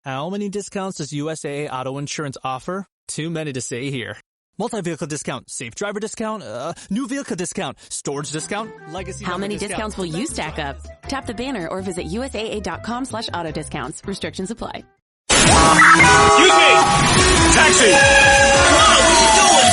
How many discounts does USAA Auto Insurance offer? Too many to say here. Multi-vehicle discount, safe driver discount, new vehicle discount, storage discount, legacy. How many discounts will you stack up? Tap the banner or visit USAA.com/auto discounts. Restrictions apply. Excuse me! Taxi!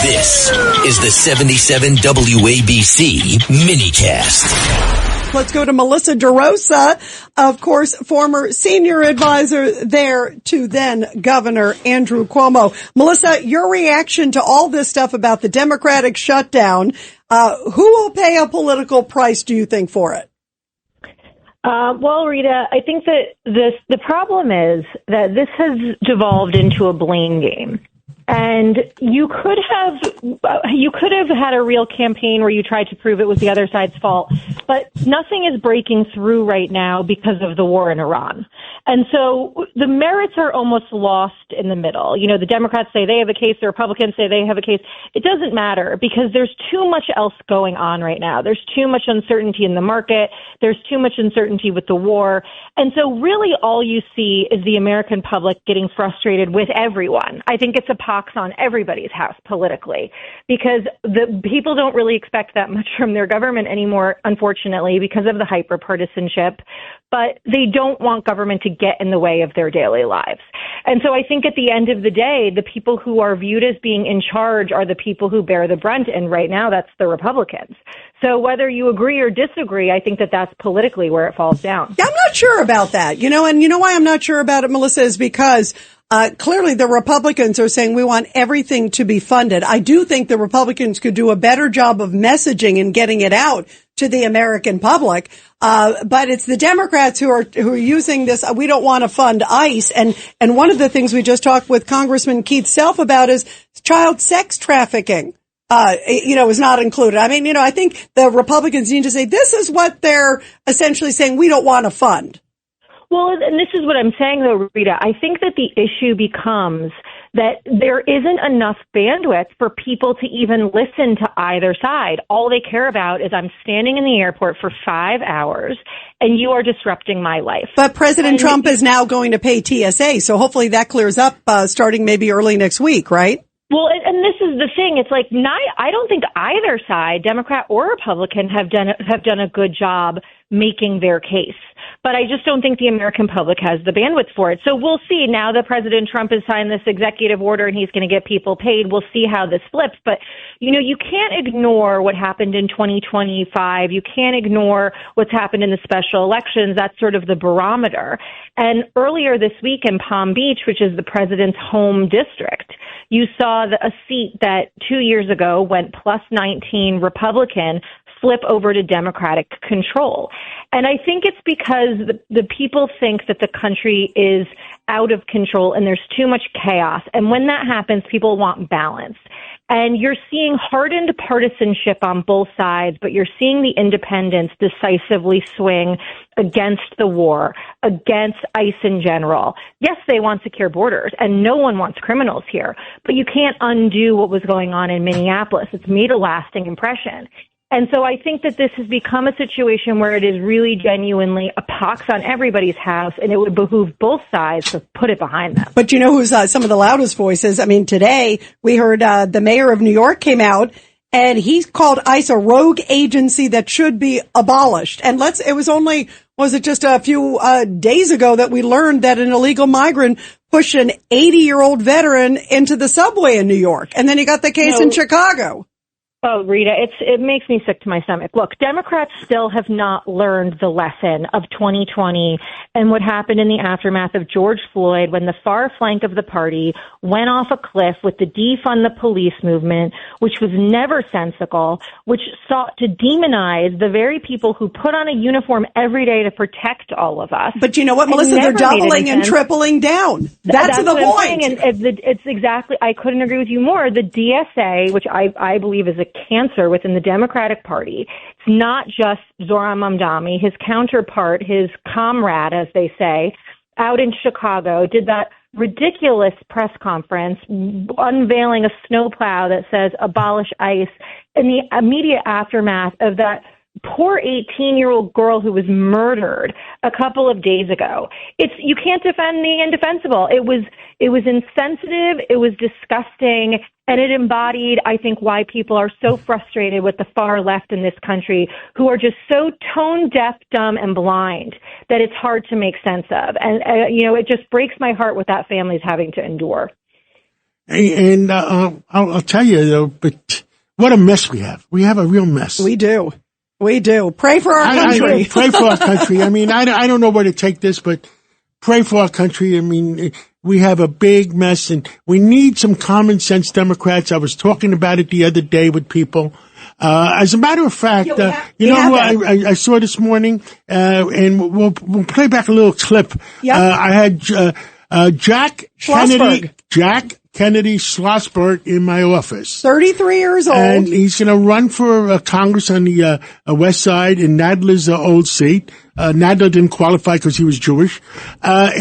This is the 77 WABC minicast. Let's go to Melissa DeRosa, of course, former senior advisor there to then Governor Andrew Cuomo. Melissa, your reaction to all this stuff about the Democratic shutdown, who will pay a political price, do you think, for it? Well, Rita, I think that the problem is that this has devolved into a blame game. And you could have had a real campaign where you tried to prove it was the other side's fault, but nothing is breaking through right now because of the war in Iran. And so the merits are almost lost in the middle. You know, the Democrats say they have a case, the Republicans say they have a case. It doesn't matter because there's too much else going on right now. There's too much uncertainty in the market. There's too much uncertainty with the war. And so really all you see is the American public getting frustrated with everyone. I think it's a pox on everybody's house politically because the people don't really expect that much from their government anymore, unfortunately, because of the hyper-partisanship. But they don't want government to get in the way of their daily lives. And so I think at the end of the day, the people who are viewed as being in charge are the people who bear the brunt. And right now, that's the Republicans. So whether you agree or disagree, I think that that's politically where it falls down. Yeah, I'm not sure about that, and you know why I'm not sure about it, Melissa, is because clearly the Republicans are saying we want everything to be funded. I do think the Republicans could do a better job of messaging and getting it out to the American public. But it's the Democrats who are using this. We don't want to fund ICE. And one of the things we just talked with Congressman Keith Self about is child sex trafficking. Is not included. I mean, I think the Republicans need to say this is what they're essentially saying we don't want to fund. Well, and this is what I'm saying, though, Rita. I think that the issue becomes that there isn't enough bandwidth for people to even listen to either side. All they care about is I'm standing in the airport for 5 hours and you are disrupting my life. But President Trump is now going to pay TSA, so hopefully that clears up starting maybe early next week, right? Well, and this is the thing. It's like I don't think either side, Democrat or Republican, have done a good job making their case. But I just don't think the American public has the bandwidth for it. So we'll see. Now that President Trump has signed this executive order and he's going to get people paid, we'll see how this flips. But, you can't ignore what happened in 2025. You can't ignore what's happened in the special elections. That's sort of the barometer. And earlier this week in Palm Beach, which is the president's home district, you saw a seat that 2 years ago went plus 19 Republican flip over to Democratic control. And I think it's because the people think that the country is out of control and there's too much chaos. And when that happens, people want balance. And you're seeing hardened partisanship on both sides, but you're seeing the independents decisively swing against the war, against ICE in general. Yes, they want secure borders, and no one wants criminals here, but you can't undo what was going on in Minneapolis. It's made a lasting impression. And so I think that this has become a situation where it is really genuinely a pox on everybody's house, and it would behoove both sides to put it behind them. But you know who's some of the loudest voices? I mean, today we heard the mayor of New York came out, and he called ICE a rogue agency that should be abolished. And it was just a few days ago that we learned that an illegal migrant pushed an 80-year-old veteran into the subway in New York. And then he got the case in Chicago. Oh, Rita, it makes me sick to my stomach. Look, Democrats still have not learned the lesson of 2020 and what happened in the aftermath of George Floyd when the far flank of the party went off a cliff with the defund the police movement, which was never sensical, which sought to demonize the very people who put on a uniform every day to protect all of us. But you know what, Melissa? They're doubling and tripling down. That's the point. And it's exactly, I couldn't agree with you more. The DSA, which I believe is a cancer within the Democratic Party. It's not just Zohran Mamdani. His counterpart, his comrade, as they say, out in Chicago, did that ridiculous press conference unveiling a snowplow that says abolish ICE in the immediate aftermath of that poor 18-year-old girl who was murdered a couple of days ago. You can't defend the indefensible. It was insensitive, it was disgusting, and it embodied, I think, why people are so frustrated with the far left in this country, who are just so tone deaf, dumb, and blind that it's hard to make sense of. And, it just breaks my heart what that family's having to endure. And I'll tell you, though, but what a mess we have. We have a real mess. We do. Pray for our country. Pray for our country. I mean, I don't know where to take this, but pray for our country. I mean, we have a big mess, and we need some common sense Democrats. I was talking about it the other day with people. As a matter of fact, I saw this morning, and we'll play back a little clip. Yep. I had Jack Kennedy Schlossberg in my office. 33 years old. And he's going to run for Congress on the West Side in Nadler's old seat. Nadler didn't qualify because he was Jewish. I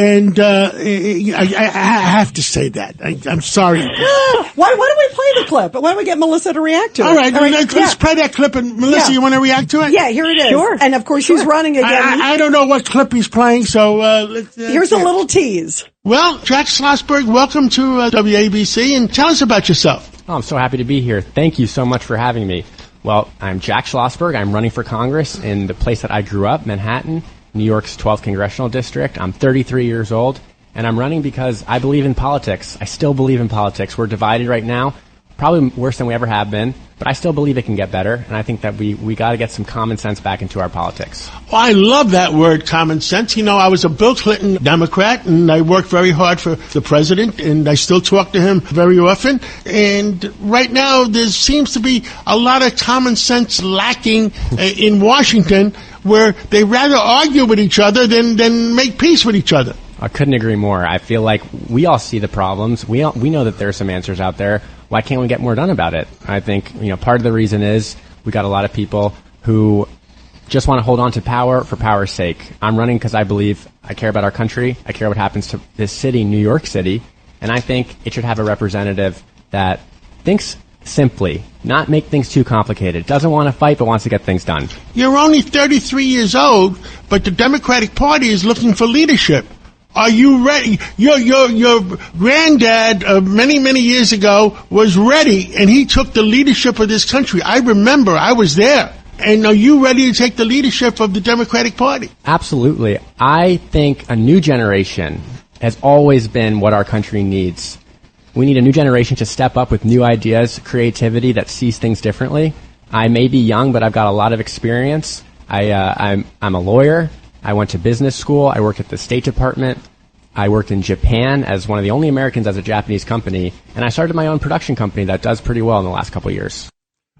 have to say that. I'm sorry. Why don't we play the clip? Why don't we get Melissa to react to it? All right, let's play that clip. And Melissa, you want to react to it? Yeah, here it is. Sure. And of course, he's running again. I don't know what clip he's playing, so here's a little tease. Well, Jack Schlossberg, welcome to WABC, and tell us about yourself. Oh, I'm so happy to be here. Thank you so much for having me. Well, I'm Jack Schlossberg. I'm running for Congress in the place that I grew up, Manhattan, New York's 12th Congressional District. I'm 33 years old, and I'm running because I believe in politics. I still believe in politics. We're divided right now, probably worse than we ever have been, but I still believe it can get better, and I think that we got to get some common sense back into our politics. Well, I love that word, common sense. I was a Bill Clinton Democrat, and I worked very hard for the president, and I still talk to him very often. And right now, there seems to be a lot of common sense lacking in Washington, where they rather argue with each other than make peace with each other. I couldn't agree more. I feel like we all see the problems. We know that there are some answers out there. Why can't we get more done about it? I think, part of the reason is we got a lot of people who just want to hold on to power for power's sake. I'm running because I believe I care about our country. I care what happens to this city, New York City. And I think it should have a representative that thinks simply, not make things too complicated, doesn't want to fight but wants to get things done. You're only 33 years old, but the Democratic Party is looking for leadership. Are you ready? Your granddad many, many years ago was ready, and he took the leadership of this country. I remember. I was there. And are you ready to take the leadership of the Democratic Party? Absolutely. I think a new generation has always been what our country needs. We need a new generation to step up with new ideas, creativity that sees things differently. I may be young, but I've got a lot of experience. I'm a lawyer. I went to business school. I worked at the State Department. I worked in Japan as one of the only Americans as a Japanese company. And I started my own production company that does pretty well in the last couple of years.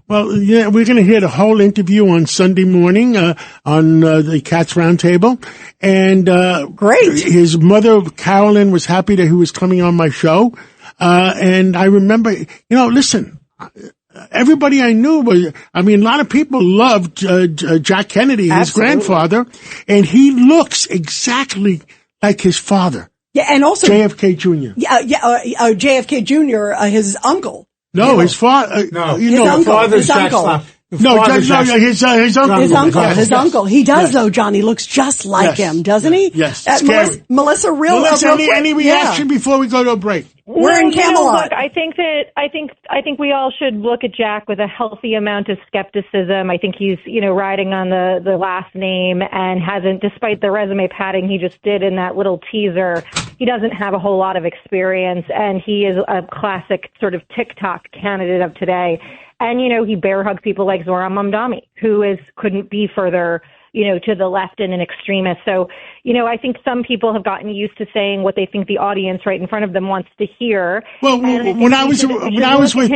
Well, yeah, we're going to hear the whole interview on Sunday morning on the Cats Roundtable. And great. His mother, Carolyn, was happy that he was coming on my show. And I remember, listen, everybody I knew a lot of people loved Jack Kennedy, his grandfather, and he looks exactly like his father. Yeah, and also JFK Jr. JFK Jr., his uncle. No, his father. His uncle. His uncle. His uncle. His uncle. He does, though, John. He looks just like him, doesn't he? Yes. Melissa, any reaction before we go to a break? We're in Camelot. Look, I think we all should look at Jack with a healthy amount of skepticism. I think he's, riding on the last name and hasn't, despite the resume padding he just did in that little teaser, he doesn't have a whole lot of experience, and he is a classic sort of TikTok candidate of today. And, he bear hugs people like Zohran Mamdani, who couldn't be further, to the left and an extremist. So, I think some people have gotten used to saying what they think the audience right in front of them wants to hear. Well, when I was with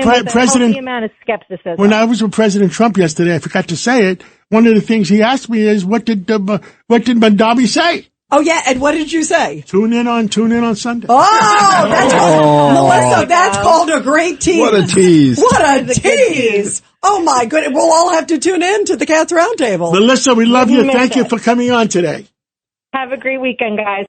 President Trump yesterday, I forgot to say it. One of the things he asked me is, what did Mamdani say? Oh, yeah. And what did you say? Tune in on Sunday. Melissa, that's called a great tease. What a tease. What a tease. Oh, my goodness. We'll all have to tune in to the Cats Roundtable. Melissa, we love you. Thank you for coming on today. Have a great weekend, guys.